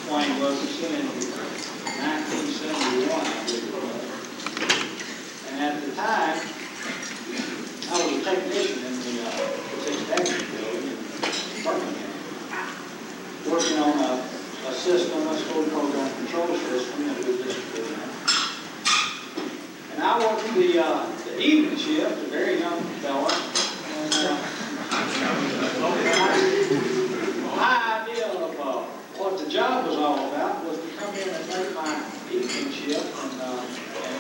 Wayne Wilkinson in 1971, I believe it was. And at the time, I was a technician in the Sixth Avenue building in Birmingham, working on a system, a school program control system that we just put in. And I worked the evening shift, a very young fella, and my idea of what the job was all about was to come in and make my evening shift and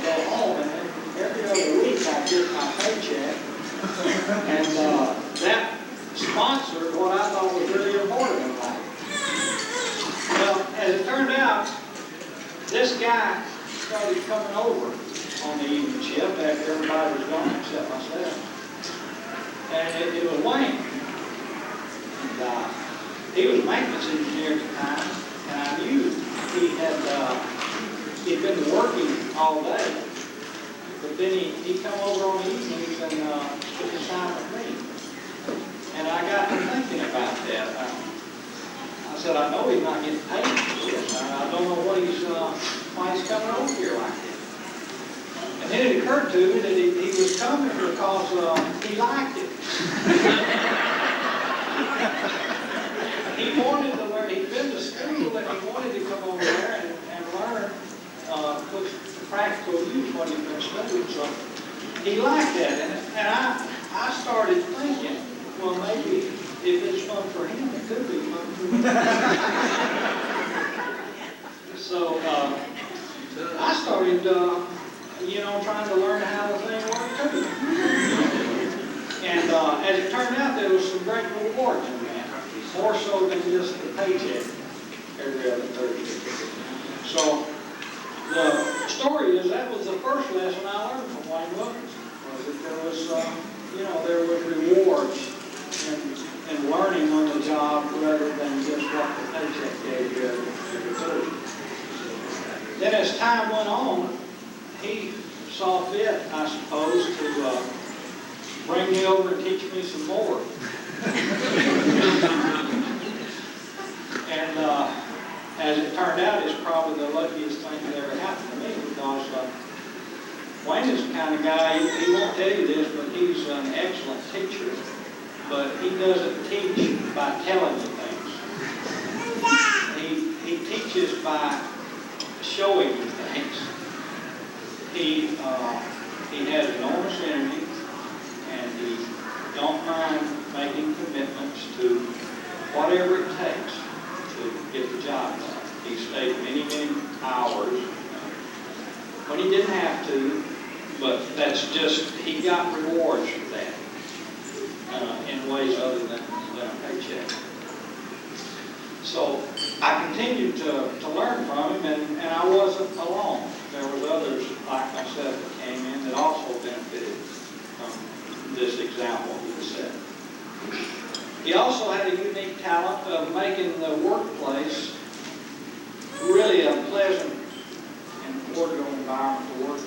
go home, and then every other week I'd get my paycheck, and that sponsored what I thought was really important in life. Well, as it turned out, this guy started coming over on the evening shift after everybody was gone except myself. And it was Wayne. And he was a maintenance engineer at the time, and I knew he'd been working all day. But then he'd come over on the evenings and spend his time with me. And I got to thinking about that. I said, I know he's not getting paid for this. I don't know why he's coming over here like this. And then it occurred to me that he was coming because he liked it. He wanted to learn. He'd been to school, and he wanted to come over there and learn, put practical use what he'd been studying. So he liked that, and I started thinking, well, maybe if it's fun for him, it could be fun for me. So I started, trying to learn how the thing worked too. And as it turned out, there was some great rewards in that, more so than just the paycheck every other Thursday. So the story is that was the first lesson I learned from Wayne Wilkinson, was that there was rewards in learning on the job rather than just what the paycheck gave you every Thursday. Then as time went on, he saw fit, I suppose, to bring me over and teach me some more. And as it turned out, it's probably the luckiest thing that ever happened to me, because Wayne is the kind of guy, he won't tell you this, but he's an excellent teacher. But he doesn't teach by telling you things. He teaches by showing you things. He has enormous energy, and he don't mind making commitments to whatever it takes to get the job done. He stayed many, many hours when he didn't have to, but that's just, he got rewards for that in ways other than a paycheck. So I continued to learn from him, and I wasn't alone. There was others like myself that came in that also benefited from this example he set. He also had a unique talent of making the workplace really a pleasant and cordial environment to work in.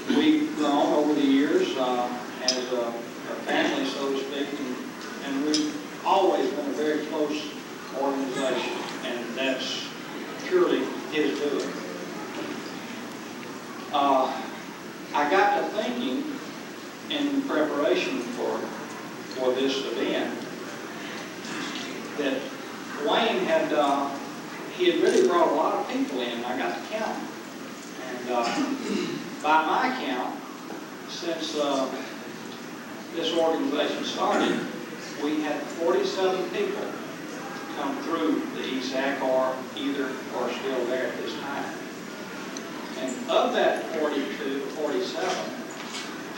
And we've grown over the years as a family, so to speak, and we've always been a very close organization, and that's purely his doing. I got to thinking in preparation for this event that Wayne had really brought a lot of people in. I got to count them. And by my count, since this organization started, we had 47 people come through the ESAC or still there at this time. And of that 47,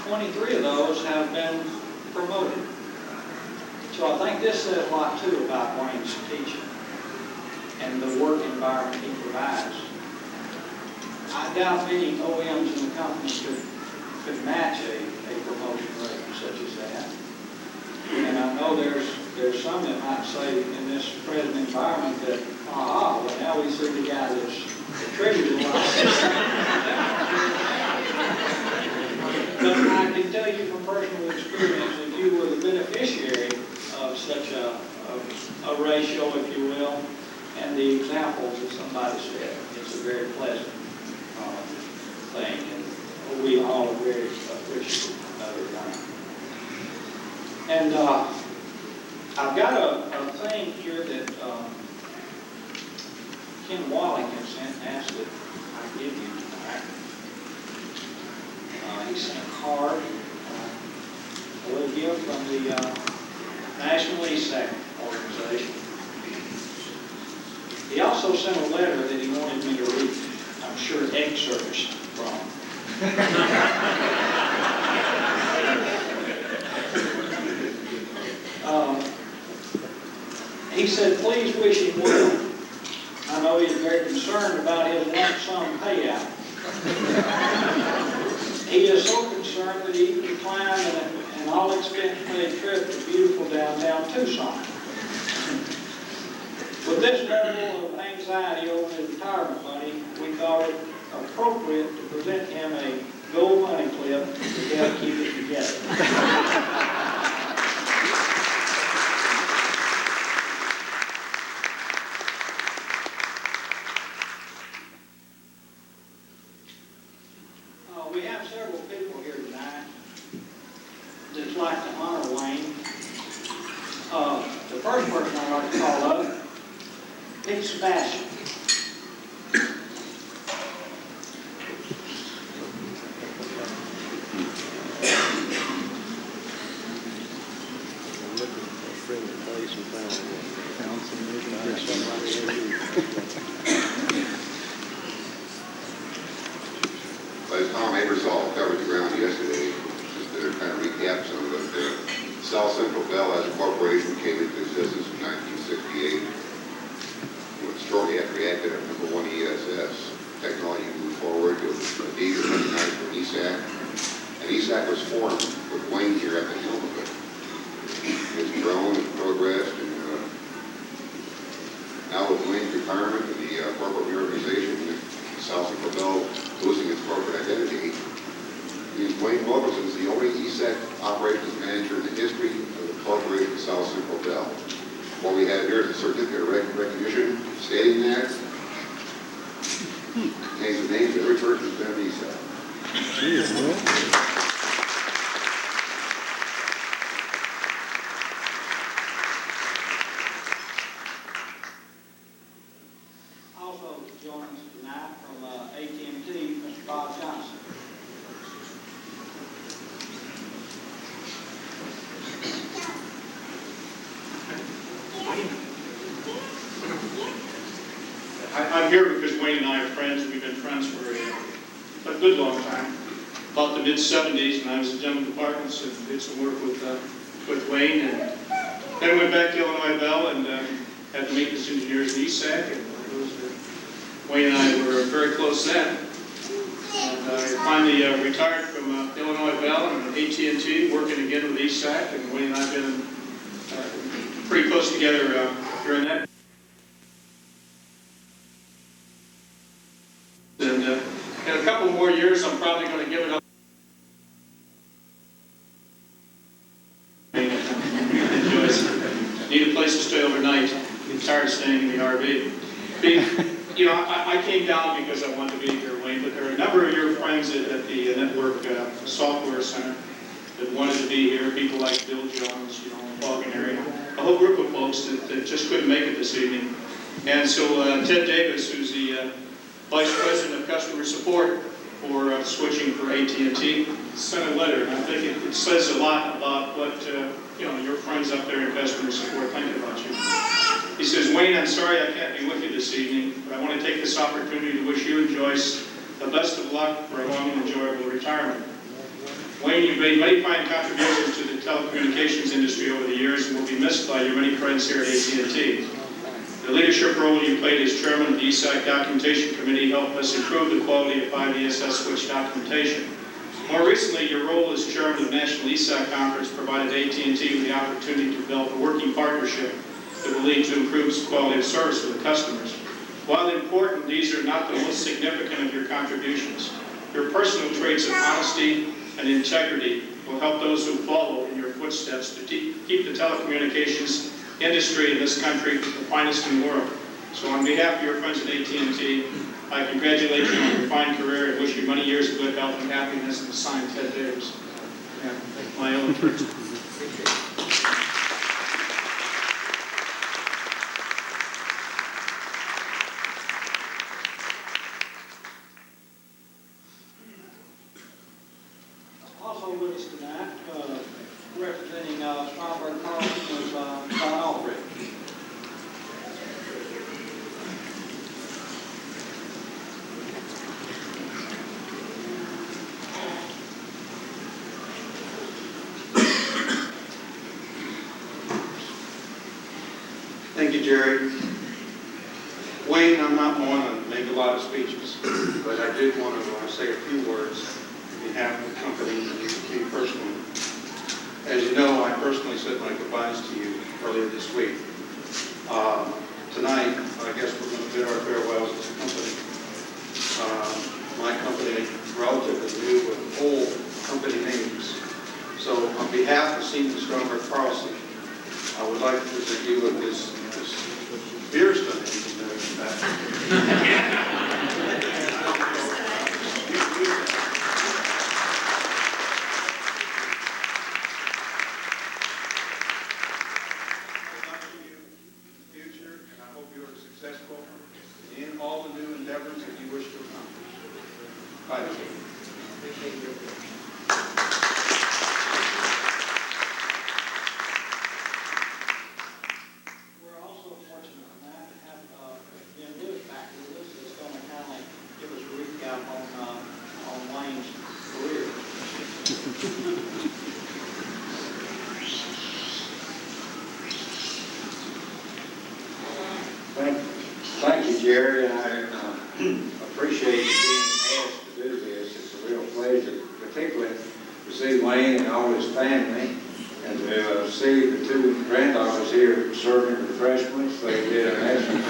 23 of those have been promoted. So I think this says a lot too about Wayne's teaching and the work environment he provides. I doubt many OEMs in the company could match a promotion rate such as that. And I know there's some that might say in this present environment that, well, now we see the guy that's attributed a lot. But I can tell you from personal experience, if you were the beneficiary of such a ratio, if you will, and the examples that somebody said. It's a very pleasant thing, and we all are very appreciative of it. And I've got a thing here that Ken Walling has sent and asked that I give you tonight. He sent a card, a little gift from the National ESAC organization. He also sent a letter that he wanted me to read, I'm sure excerpts from. He said, please wish him well. I know he's very concerned about his lump sum payout. He is so concerned that he can climb an all-expense-paid trip to beautiful downtown Tucson. With this level of anxiety over his retirement money, we thought it appropriate to present him a gold money clip to help keep it together. We have several people here tonight that'd like to honor Wayne. The first person I'd like to call up, Pete Sebastian. As Tom Abersol covered the ground yesterday, just to kind of recap some of it, South Central Bell as a corporation came into existence in 1968. Shortly after we acted on #1 ESS, technology moved forward. It was a deed recognized from ESAC, and ESAC was formed with Wayne here at the helm of it. It's grown and progressed, and now with Wayne's retirement and the corporate reorganization, South Central Bell losing its corporate identity, Wayne Wilkinson is the only ESAC operations manager in the history of the corporation South Central Bell. What we have here is a certificate of recognition stating that. Contains the names of every person who's been in ESAC. Also joining us tonight from AT&T, Mr. Bob Johnson. I'm here because Wayne and I are friends. We've been friends for a good long time, about the mid-'70s, and I was in general departments and did some work with Wayne, and then went back to Illinois Bell and had maintenance engineers in ESAC, and Wayne and I were very close then. And I finally retired from Illinois Bell and AT&T, working again with ESAC, and Wayne and I have been pretty close together during that. And in a couple more years, I'm probably going to give it up. Need a place to stay overnight. I'm tired of staying in the RV. You know, I came down because I wanted to be here, Wayne, but there are a number of your friends at the Network Software Center that wanted to be here. People like Bill Jones, you know, in the Falcon area. A whole group of folks that just couldn't make it this evening. And so Ted Davis, who's the Vice President of Customer Support for switching for AT&T, sent a letter, and I think it says a lot about what you know, your friends up there in customer support think about you. He says, Wayne, I'm sorry I can't be with you this evening, but I want to take this opportunity to wish you and Joyce the best of luck for a long and enjoyable retirement. Wayne, you've made many fine contributions to the telecommunications industry over the years and will be missed by your many friends here at AT&T. The leadership role you played as chairman of the ESAC Documentation Committee helped us improve the quality of 5 ESS switch documentation. More recently, your role as chairman of the National ESAC Conference provided AT&T with the opportunity to develop a working partnership that will lead to improved quality of service for the customers. While important, these are not the most significant of your contributions. Your personal traits of honesty and integrity will help those who follow in your footsteps to keep the telecommunications industry in this country the finest in the world. So on behalf of your friends at AT&T, I congratulate you on your fine career and wish you many years of good health and happiness, and sign Ted Davis. Yeah, my own first. Also with us tonight, representing Stromberg Carlson is John Aldridge. Thank you, Jerry. Wayne, I'm not one to make a lot of speeches, but I did want to say a few words on behalf of the company and you personally. As you know, I personally said my goodbyes to you earlier this week. Tonight, I guess we're going to bid our farewells as a company. My company, relatively new with old company names. So on behalf of Stephen Stromberg Carlson, I would like to present you with this beer study. Future, and I hope you are successful in all the new endeavors that you wish to accomplish. Bye. We're also fortunate tonight to have Ben Lewis back with us. It's going to kind of give us a recap on Wayne's career. Thank you, Jerry. I appreciate you being asked to do this. It's a real pleasure, particularly to see Wayne and all his family, and to see the two granddaughters here serving refreshments. They did an excellent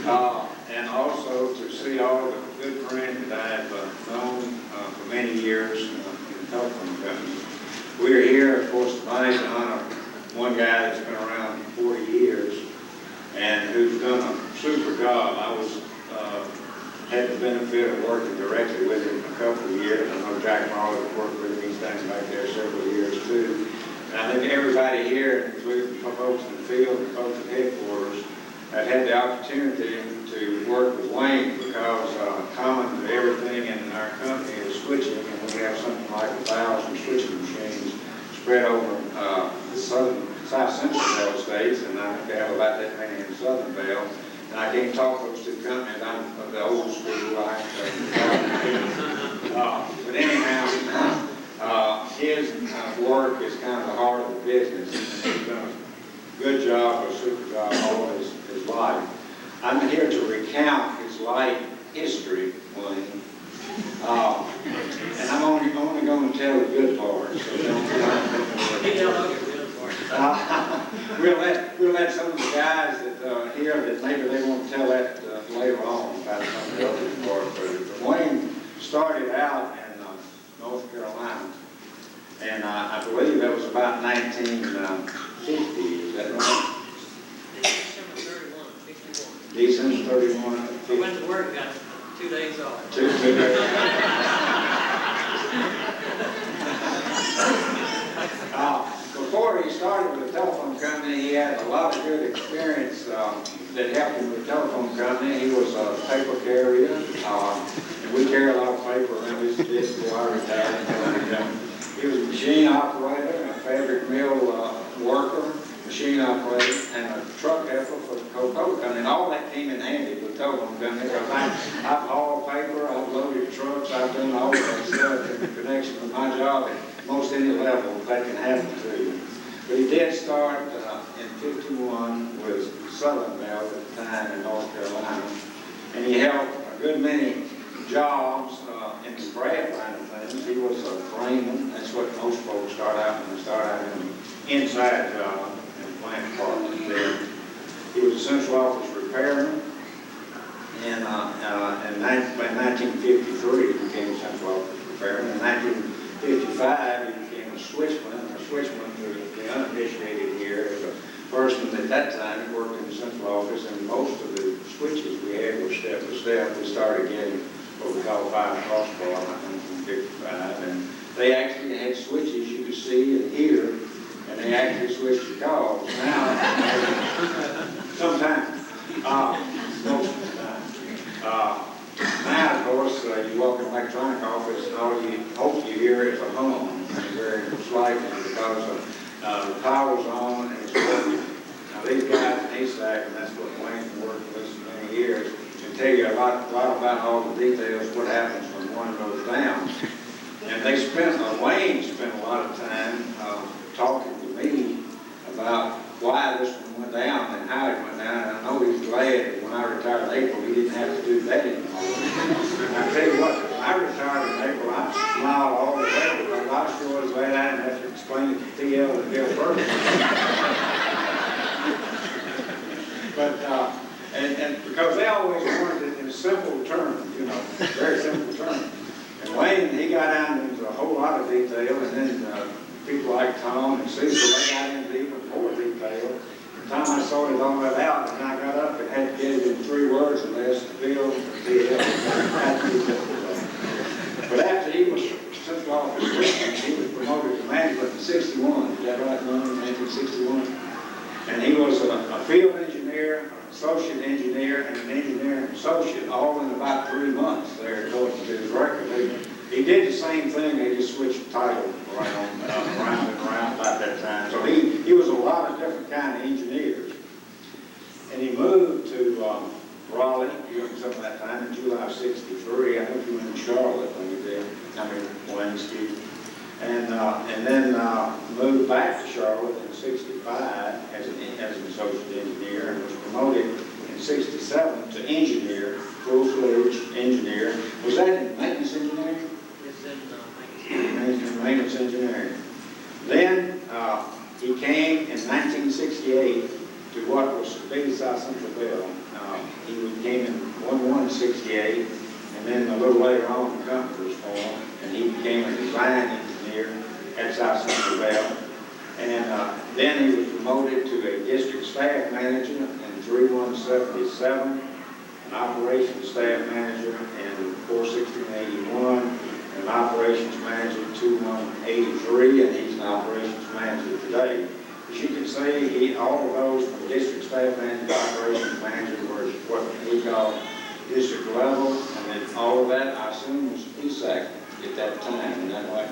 job. And also to see all the good friends that I've known for many years in the telephone company. We're here, of course, tonight to honor one guy that's been around 40 years and who's done a super job. I had the benefit of working directly with him a couple of years. I know Jack Marley worked with him. He's standing back there several years too. And I think everybody here, including folks in the field and folks at headquarters, have had the opportunity to work with Wayne because common to everything in our company is switching, and we have something like 1,000 switching machines spread over the South Central Bell states, and I think they have about that many in Southern Bell. And I can't talk those two companies. I'm of the old school. But anyhow, his work is kind of the heart of the business. And he's done a good job, a super job all his life. I'm here to recount his life history, Wayne. And I'm only going to tell the good parts. So we'll let some of the guys that hear that maybe they want to tell that later on about some of the other parts. But Wayne started out in North Carolina, and I believe that was about 1950. Is that right? December 31, 51. December 31. I went to work and got 2 days off. Two days. Before he started with the telephone company, he had a lot of good experience that helped him with the telephone company. He was a paper carrier, and we carry a lot of paper around this before I retired. He was a machine operator, a fabric mill worker, machine operator, and a truck helper for the Coca-Cola company. And all that came in handy with the telephone company because I've hauled paper, I've loaded trucks, I've done all that stuff in connection with my job at most any level that can happen to you. But he did start in 51 with Southern Bell at the time in North Carolina. And he held a good many jobs in the bread line of things. He was a frameman. That's what most folks start out when they start out in the inside job in the plant department there. He was a central office repairman. And in 1953, he became a central office repairman. In 1955, he became a switchman. A switchman, to the uninitiated here, is a person at that time who worked in the central office, and most of the switches we had were step by step. We started getting what we call 5 crossbar, I think from 55, and they actually had switches you could see and hear, and they actually switched the calls. Now, sometimes, most of the time. Now, of course, you walk in an electronic office, and all you hope you hear is a hum, and very slightly, because the power's on and it's working. Now, these guys in ESAC, and that's what Wayne worked with us for many years, can tell you a lot about all the details, what happens when one goes down. And Wayne spent a lot of time talking to me about why this one went down and how it went down. And I know he's glad that when I retired in April, he didn't have to do that anymore. And I tell you what, when I retired in April, I smiled all the way because I sure was glad I didn't have to explain it to TL and Bill Burke. But, and because they always wanted it in simple terms, you know, very simple terms. And Wayne, he got down into a whole lot of detail, and then people like Tom and Cecil, they got into even more detail. The time I sorted all that out, and I got up and had to get it in 3 words or less to Bill and TL. But after he was central office, he was promoted to management in 61. Is that right, Norman? 1961. And he was a field engineer, an associate engineer, and an engineering associate, all in about 3 months there, according to his record. He did the same thing, they just switched the title around and around about that time. So he was a lot of different kind of engineers. And he moved to Raleigh during some of that time in July of 63. I think he went to Charlotte when he did. Wednesday. And then moved back to Charlotte in 65 as an associate engineer, and was promoted in 67 to engineer, full-fledged engineer. Was that in maintenance engineering? It's in Maintenance engineering. Then he came in 1968 to what was to be South Central Bell. He came in 1168, and then a little later on the company was formed, and he became a design engineer at South Central Bell. And then he was promoted to a district staff manager in 3177, an operations staff manager in 41681, and an operations manager in 2183, and he's an operations manager today. As you can see, all of those from district staff manager to operations manager were what we call district level, and then all of that, I assume, was ESAC at that time, and that right?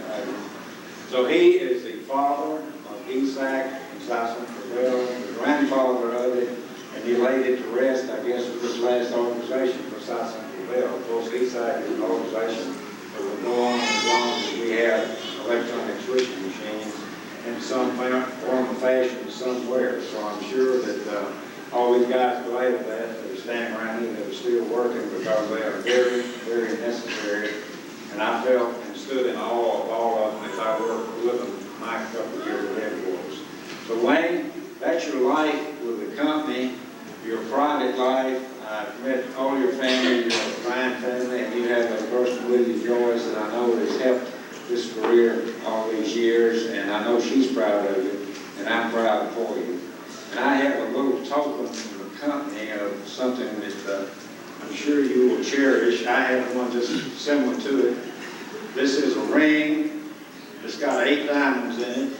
So he is the father of ESAC in South Central Bell, the grandfather of it, and he laid it to rest, I guess, with this last organization for South Central Bell. Of course, ESAC is an organization that will go on as long as we have electronic switching machines in some form or fashion somewhere. So I'm sure that all these guys are glad of that are standing around here that are still working, because they are very, very necessary. And I felt and stood in awe of all of them as I worked with them my couple of years at headquarters. So Wayne, that's your life with the company, your private life. I've met all your family, you're a fine family, and you have a person with you, Joyce, that I know has helped this career all these years, and I know she's proud of you, and I'm proud for you. And I have a little token from the company of something that I'm sure you will cherish. I have one just similar to it. This is a ring. It's got 8 diamonds in it,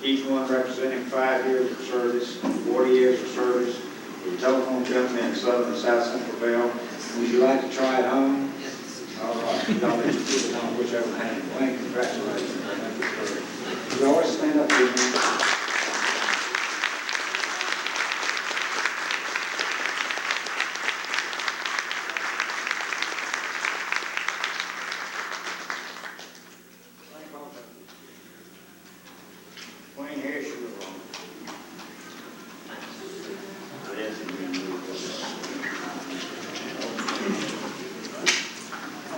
each one representing 5 years of service, 40 years of service with the telephone company in Southern and South Central Bell. Would you like to try it on? Yes. All right. Y'all let you put it on whichever hand. Wayne, congratulations. I think it's great. You always stand up to me. Wayne, here's your one.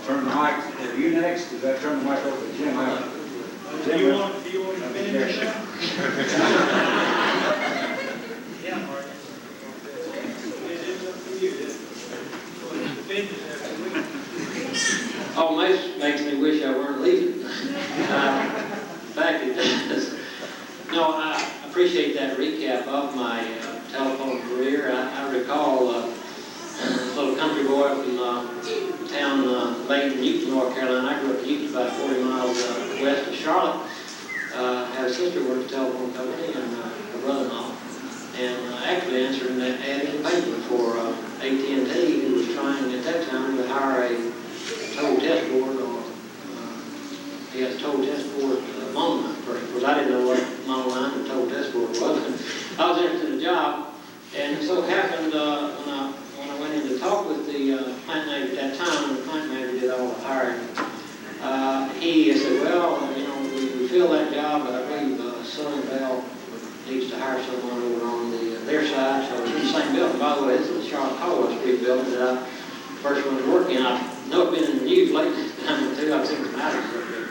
Turn the mic. Are you next? Does that turn the mic over to Jim? Do you want to finish that? Yeah, Mark. It's up to you. Almost makes me wish I weren't leaving. In fact, it does. No, I appreciate that recap of my telephone career. I recall little country boy from town Layton, Newton, North Carolina. I grew up in Newton, about 40 miles west of Charlotte. Had a sister who worked at a telephone company and a brother-in-law. And actually answered an ad in the paper for AT&T, who was trying at that time to hire a total test board or total test board monoline person. Of course, I didn't know what monoline or total test board was. I was interested in the job, and it so happened when I went in to talk with the plant manager at that time, when the plant manager did all the hiring, he said, well, you know, we filled that job, but I believe Southern Bell needs to hire someone over on their side, so it's in the same building. By the way, this is the Charlotte Colwell Street building that I first went to work in. I know it's been in the news lately, I've seen some matters up there.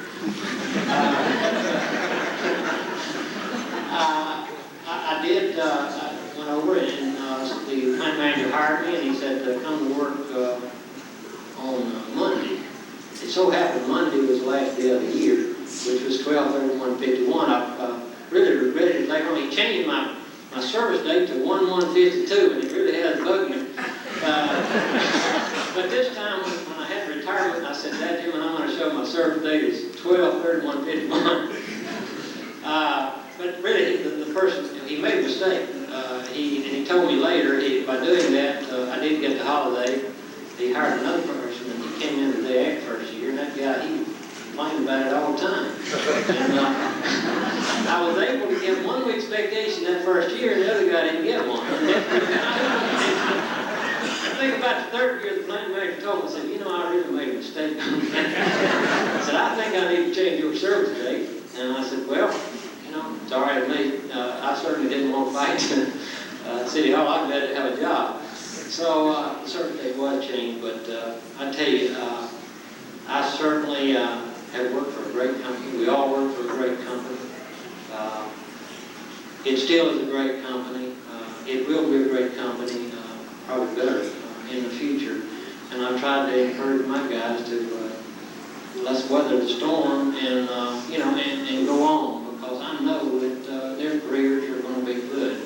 I went over and the plant manager hired me, and he said, come to work on Monday. It so happened Monday was the last day of the year, which was 12/31/51. I really regretted it later on. He changed my service date to 1/1/52, and it really has bugged me. But this time, when I had retirement, I said, Dad, Jim, I'm going to show my service date is 12/31/51. But really, the person, he made a mistake. He told me later, by doing that, I did get the holiday. He hired another person, and he came in the day after first year, and that guy, he complained about it all the time. And I was able to get 1 week's vacation that first year, and the other guy didn't get one. I think about the third year, the plant manager told me, I said, you know, I really made a mistake. I said, I think I need to change your service date. And I said, well, you know, it's all right with me. I certainly didn't want to fight City Hall. I'm glad to have a job. So the service date was changed, but I tell you, I certainly have worked for a great company. We all work for a great company. It still is a great company. It will be a great company, probably better in the future. And I've tried to encourage my guys to let's weather the storm and you know, and go on, because I know that their careers are going to be good.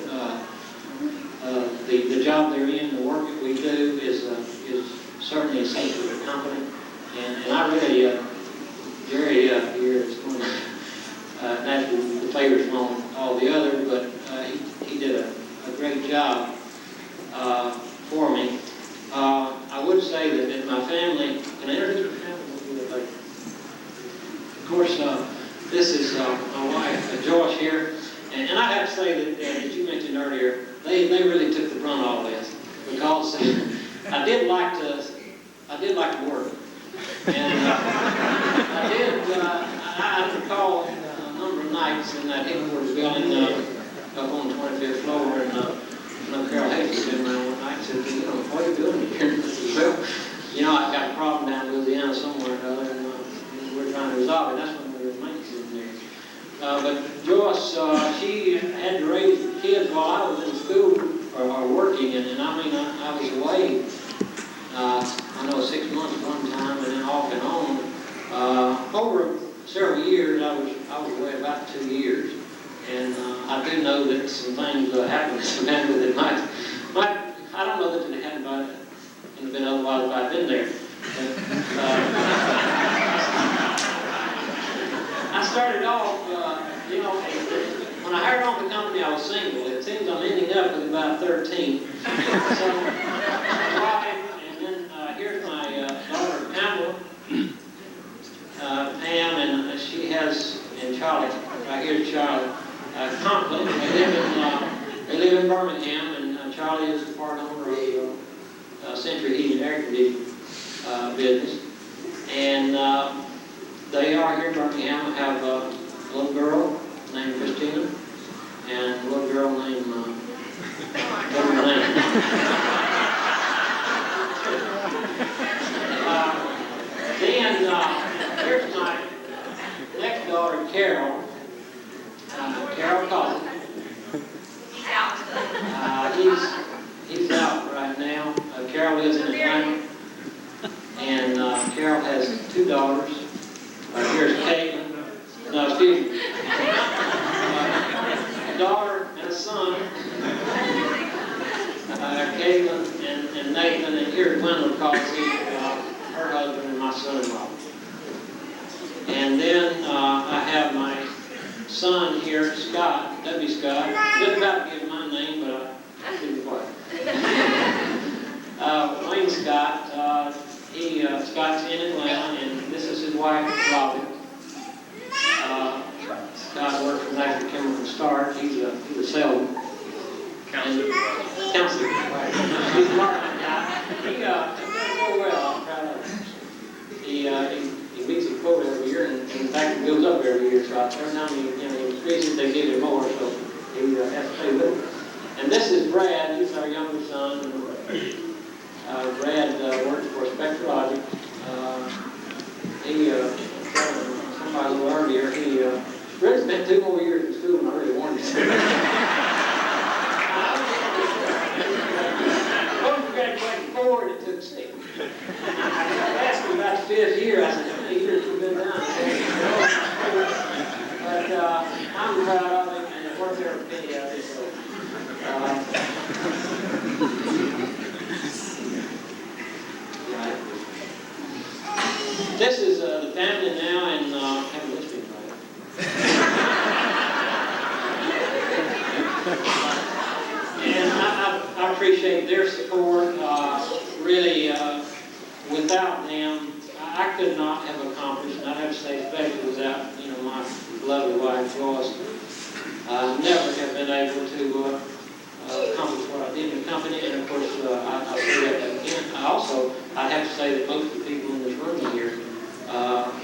The job they're in, the work that we do is certainly essential to the company. And I really, Jerry here is going to naturally the favors on all the others, but he did a great job for me. I would say that my family, can I introduce my family? Of course, this is my wife, Joyce here, and I have to say that, as you mentioned earlier, they really took the brunt of all this, because I did like to work, and I recall a number of nights in that headquarters building up on the 25th floor, and Carol Hayes came around one night and said, you know, what are you doing here? Well, you know, I've got a problem down in Louisiana somewhere or another, and we're trying to resolve it. That's when we were maintenance in there. But Joyce, she had to raise the kids while I was in school or working, and I mean, I was away, I know 6 months one time, and then off and on. Over several years, I was away about 2 years. And I do know that some things happened with it. I don't know that it hadn't been otherwise if I'd been there. But, I started off, you know, when I hired on the company, I was single. It seems I'm ending up with about 13. So, and then here's my daughter, Pamela, Pam, and she has in Charlotte, right here in Charlotte, Conklin. They live in Birmingham, and Charlie is a part owner of Century Heating and Air Conditioning business. And they are here in Birmingham. I have a little girl named Christina and a little girl named what's her name? Then here's my next daughter, Carol. Carol Collins. He's out right now. Carol lives in Atlanta. And Carol has 2 daughters. Here's Caitlin. No, excuse me. A daughter and a son. Caitlin and and Nathan, and here's Gwendolyn Causey, her husband, and my son-in-law. And then I have my son here, Scott, W. Scott. Just about to give my name, but I didn't quite. Wayne Scott, Scott's in Atlanta, and this is his wife, Robin. Scott works for National Chemical Start. He's a salesman. Counselor. Right. He's a marketing guy. He does real well. I'm proud of him. He meets a quota every year, and in fact, it goes up every year. So every time he increases, they give him more. So he has to pay with it. And this is Brad. He's our younger son. Brad works for Spectrologic. Somebody a little earlier, he really spent 2 more years in school than I really wanted to. Most graduated 4 and it took 6. I asked him about the 5th year. I said, how many years have you been down? But I'm proud of him, and it worked every penny of it. So, this is the family now, and have a listening right. And I appreciate their support. Really, without them, I could not have accomplished, and I have to say, especially without my lovely wife Joyce, never have been able to accomplish what I did in the company. And of course, I'll say that again. I'd have to say that most of the people in this room here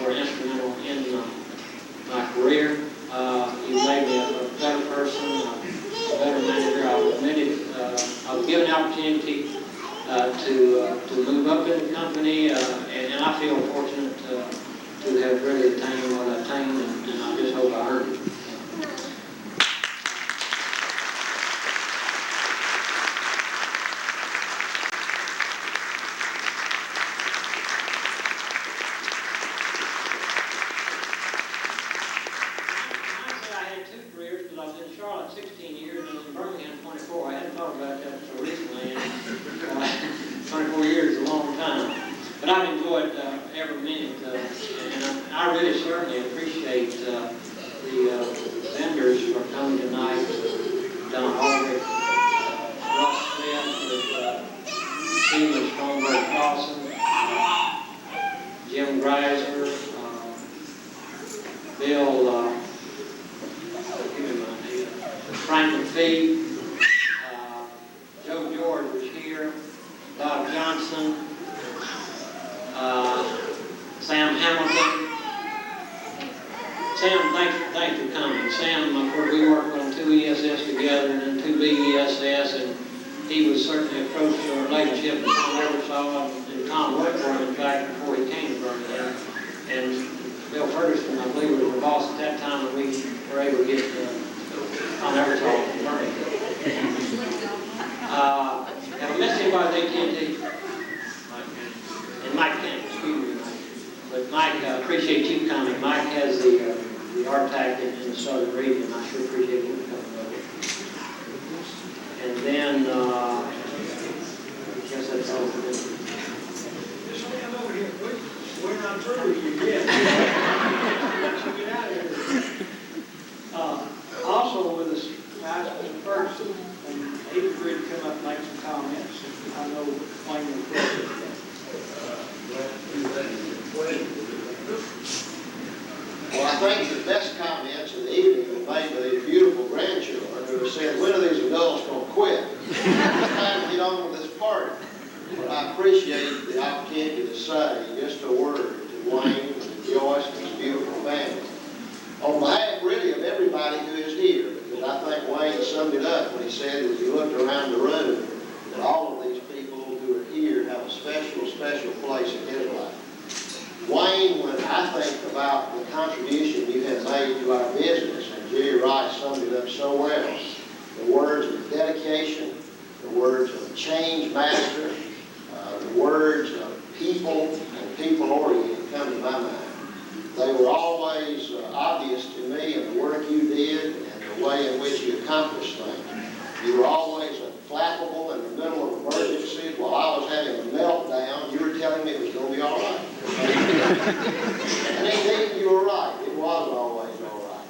were instrumental in my career. You made me a better person, a better manager. I was given the opportunity to move up in the company, and I feel fortunate to have really attained what I've attained, and I just hope I earned it. Charlotte 16 years and in Birmingham 24. I hadn't thought about that so recently, and 24 years is a long time. But I've enjoyed every minute, and I really certainly appreciate the vendors for coming tonight. Don Hallway, Russ Smith, Stephen Stromberg Dawson, Jim Greiser, Bill Franklin Fee, Joe George was here, Bob Johnson, Sam Hamilton. Sam, thanks for coming. Sam, of course, we worked on 2 ESS together and then 2 BESS, and he was certainly a close relationship that Tom ever saw, and Tom worked for him, in fact, before he came to Birmingham. And Bill Ferguson, I believe, was the boss at that time, and we were able to get on every talk in Birmingham. Have I missed anybody at AT&T? And Mike Kent, excuse me, Mike. But Mike, appreciate you coming. Mike has the RTAC in the southern region. I sure appreciate you coming over. And then, I guess that's all for this. Just stand over here, please. We're not through with you yet. Get out of here. Also with us, guys, Mr. Ferguson, and he was ready to come up and make some comments. I know Wayne will appreciate that. Well, I think the best comments of the evening were made by these beautiful grandchildren who said, when are these adults going to quit? It's time to get on with this party. But I appreciate the opportunity to say just a word to Wayne and Joyce and his beautiful family. On behalf, really, of everybody who is here, because I think Wayne summed it up when he said, as he looked around the room, that all of these people who are here have a special, special place in his life. Wayne, when I think about the contribution you have made to our business, and Jerry Rice summed it up so well, the words of dedication, the words of change master, the words of people and people-oriented come to my mind. They were always obvious to me in the work you did and the way in which you accomplished things. You were always unflappable in the middle of emergencies while I was having a meltdown, you were telling me it was going to be all right. And indeed, you were right. It was always all right.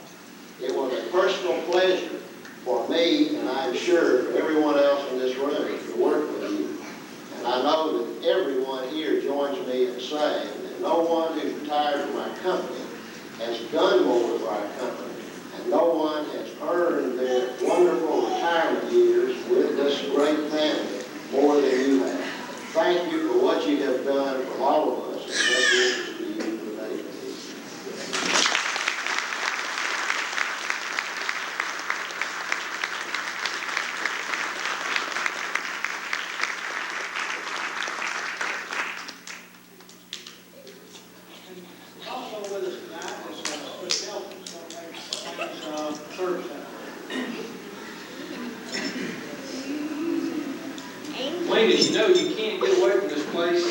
It was a personal pleasure for me, and I'm sure for everyone else in this room, to work with you. And I know that everyone here joins me in saying that no one who's retired from our company has done more for our company, and no one has earned their wonderful retirement years with this great family more than you have. Thank you for what you have done for all of us, and best wishes to you today. Also with us tonight is Chris Nelson, who's going to make service center. Wayne, as you know, you can't get away from this place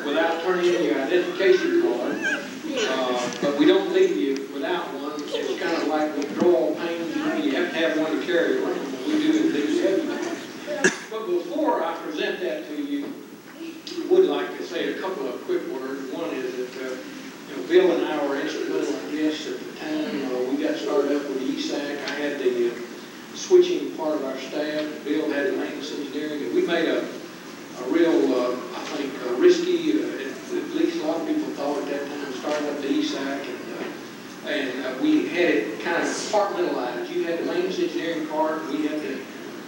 without turning in your identification card. But we don't leave you without one. It's kind of like withdrawal pains. You know, you have to have one to carry around. We do indeed have you. But before I present that to you, I would like to say a couple of quick words. One is that Bill and I were instrumental, I guess, at the time we got started up with the ESAC. I had the switching part of our staff. Bill had the maintenance engineering, and we made a real, I think, risky, at least a lot of people thought at that time, started up the ESAC, and we had it kind of compartmentalized. You had the maintenance engineering part, we had the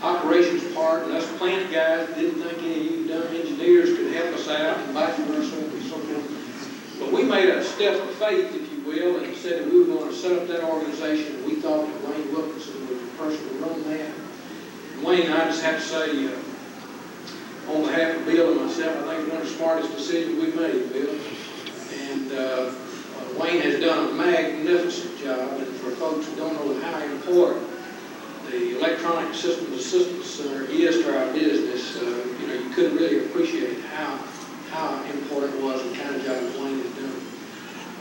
operations part, and us plant guys didn't think any of you dumb engineers could help us out, and vice versa, and so forth. But we made a step of faith, if you will, and said that we were going to set up that organization. We thought that Wayne Wilkinson was the person to run that. And Wayne, I just have to say, on behalf of Bill and myself, I think it's one of the smartest decisions we've made, Bill. And Wayne has done a magnificent job, and for folks who don't know how important the Electronic Systems Assistance Center is to our business, you couldn't really appreciate how important it was and the kind of job that Wayne has done.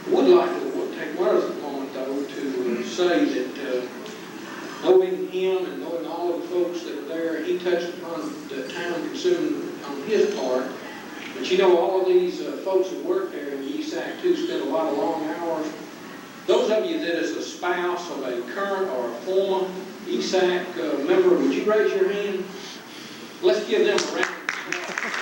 I would like to take one other moment, though, to say that knowing him and knowing all of the folks that are there, he touched upon the time consumed on his part. But all of these folks that work there in the ESAC too spend a lot of long hours. Those of you that is a spouse of a current or a former ESAC member, would you raise your hand? Let's give them a round of applause.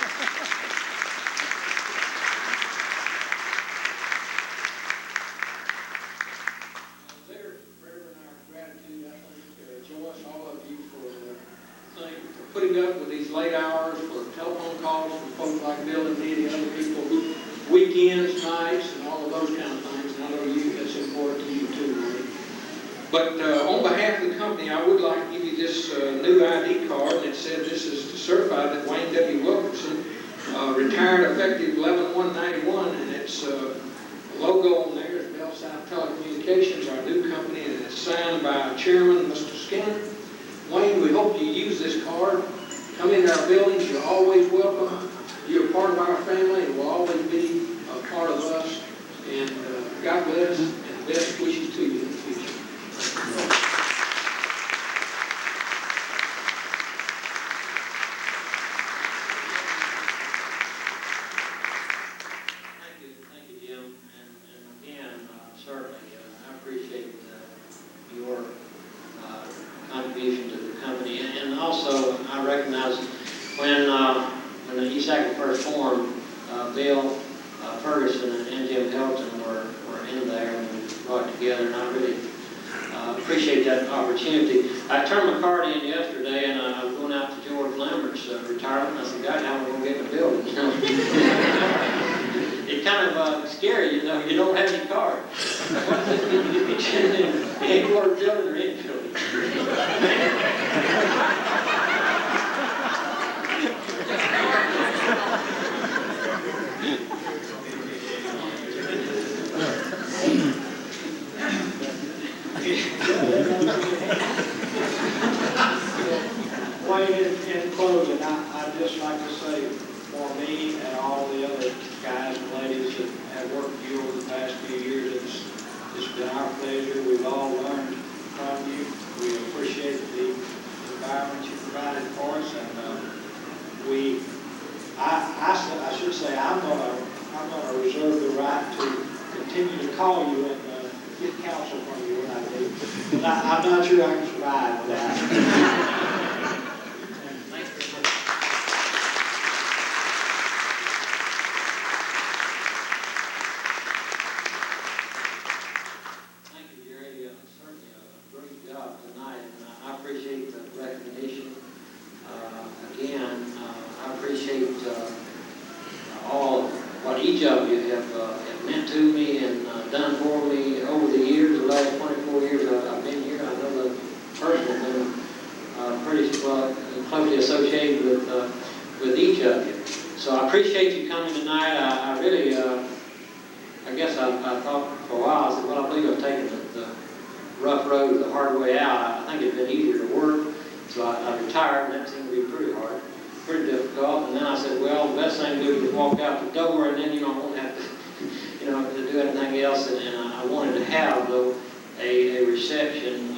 Putting up with these late hours for telephone calls from folks like Bill and me and the other people, weekends, nights, and all of those kind of things. And I know that's important to you too, Wayne. But on behalf of the company, I would like to give you this new ID card, and it said this is to certify that Wayne W. Wilkinson retired effective 11/1/91, and its logo on there is BellSouth Telecommunications, our new company, and it's signed by Chairman Mr. Skinner. Wayne, we hope you use this card. Come into our buildings. You're always welcome. You're a part of our family and will always be a part of us. And God bless and best wishes to you in the future. Thank you, Jim. And again, certainly, I appreciate your contribution to the company. And also, I recognize when the ESAC first formed, Bill Ferguson and Jim Helton were in there and we brought together, and I really appreciate that opportunity. I turned my card in yesterday, and I was going out to George Lambert's retirement. I said, God, how am I going to get in the building? It's kind of scary, you don't have any card. What does it mean to be in headquarters building or in building? Wayne, in closing, I'd just like to say for me and all the other guys and ladies that have worked with you over the past few years, it's been our pleasure. We've all learned from you. We appreciate the environment you provided for us, and we call you and get counsel from you when I do. But I'm not sure I can survive without it. Thanks very much. Thank you, Jerry. Certainly a great job tonight, and I appreciate the recognition. Again, I appreciate all what each of you have meant to me and done for me over the years, the last 24 years I've been here. I know the personal been pretty closely associated with each of you. So I appreciate you coming tonight. I really, I guess I thought for a while, I said, well, I believe I've taken the rough road the hard way out. I think it's been easier to work. So I retired, and that seemed to be pretty hard, pretty difficult. And then I said, well, the best thing to do is walk out the door, and then, I won't have to, to do anything else. And I wanted to have, though, a reception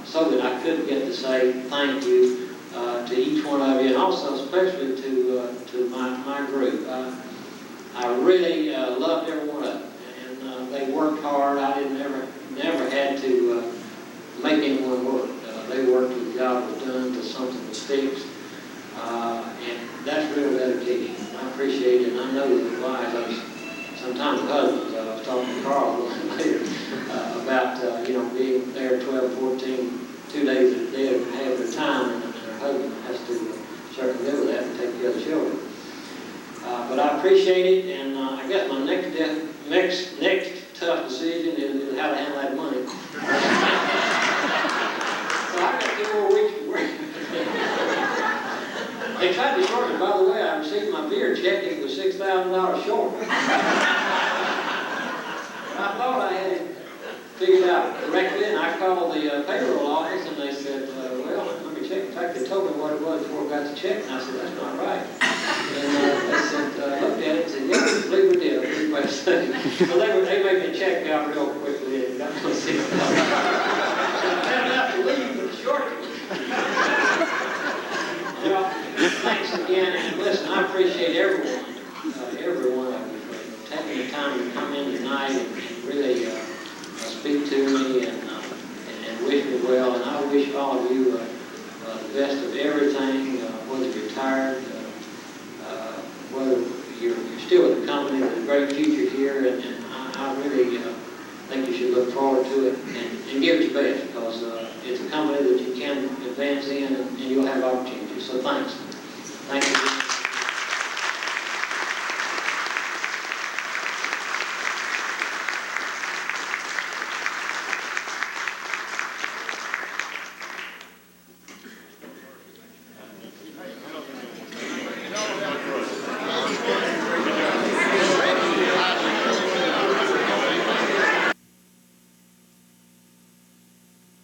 so that I could get to say thank you to each one of you, and also especially to my group. I really loved every one of them, and they worked hard. I never had to make anyone work. They worked till the job was done, till something was fixed, and that's real dedication. I appreciate it, and I know that the wives, sometimes husbands, I was talking to Carl a little later about, being there 12, 14, 2 days a day of half their time, and her husband has to certainly live with that and take care of the children. But I appreciate it, and I guess my next tough decision is how to handle that money. So I got 2 more weeks to work. They tried to short it. By the way, I received my beer check. It was $6,000 short. I thought I had it figured out correctly, and I called the payroll office, and they said, well, let me check. In fact, they told me what it was before I got the check, and I said, that's not right. And they said, looked at it and said, yeah, we believe we did. So they made me check out real quickly and got my $6,000. So I found out to leave with the short. Well, thanks again, and listen, I appreciate every one of you for taking the time to come in tonight and really speak to me and wish me well. And I wish all of you the best of everything, whether you're tired, whether you're still with the company. There's a great future here, and I really think you should look forward to it and give it your best, because it's a company that you can advance in, and you'll have opportunities. So thanks. Thank you.